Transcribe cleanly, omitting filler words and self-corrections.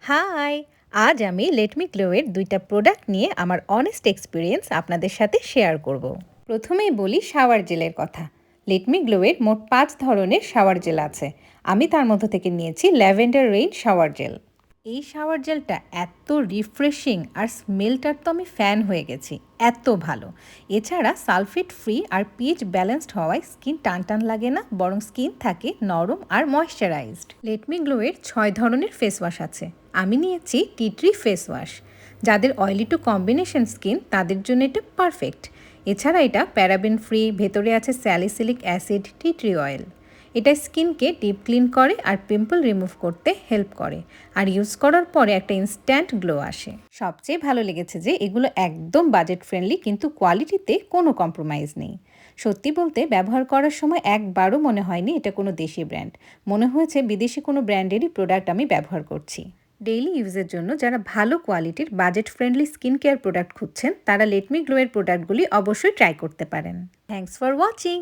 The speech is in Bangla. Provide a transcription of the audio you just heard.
হাই! আজ আমি লেটমি গ্লো-এর ২ টা প্রোডাক্ট নিয়ে আমার অনেস্ট এক্সপেরিয়েন্স আপনাদের সাথে শেয়ার করব। প্রথমেই বলি শাওয়ার জেলের কথা। লেটমি গ্লো-এর মোট ৫ ধরনের শাওয়ার জেল আছে। আমি তার মধ্য থেকে নিয়েছি ল্যাভেন্ডার রেইন শাওয়ার জেল। এই শাওয়ার জেলটা এত রিফ্রেশিং আর স্মেলটার তো আমি ফ্যান হয়ে গেছি। এত ভালো। এছাড়া সালফেট ফ্রি আর পিএইচ ব্যালেন্সড হওয়ায় স্কিন টানটান লাগে না, বরং স্কিন থাকে নরম আর ময়েশ্চারাইজড। লেটমি গ্লো-এর ৬ ধরনের ফেস ওয়াশ আছে। আমি নিয়েছি টি ট্রি ফেস ওয়াশ। যাদের অয়েলি টু কম্বিনেশন স্কিন তাদের জন্য এটা পারফেক্ট। এছাড়া এটা প্যারাবেন ফ্রি, ভেতরে আছে salicylic acid, tea tree oil. এটা স্কিনকে ডিপ ক্লিন করে আর পিম্পল রিমুভ করতে হেল্প করে, আর ইউজ করার পরে একটা ইনস্ট্যান্ট গ্লো আসে। সবচেয়ে ভালো লেগেছে যে এগুলো একদম বাজেট ফ্রেন্ডলি, কিন্তু কোয়ালিটিতে কোনো কম্প্রোমাইজ নেই। সত্যি বলতে ব্যবহার করার সময় একবারও মনে হয়নি এটা কোনো দেশি ব্র্যান্ড। মনে হয়েছে বিদেশি কোনো ব্র্যান্ডেরই প্রোডাক্ট আমি ব্যবহার করছি। ডেইলি ইউজের জন্য যারা ভালো কোয়ালিটির budget friendly skin care product খুঁজছেন, তারা লেটমি গ্লো এর প্রোডাক্টগুলি অবশ্যই ট্রাই করতে পারেন। Thanks for watching.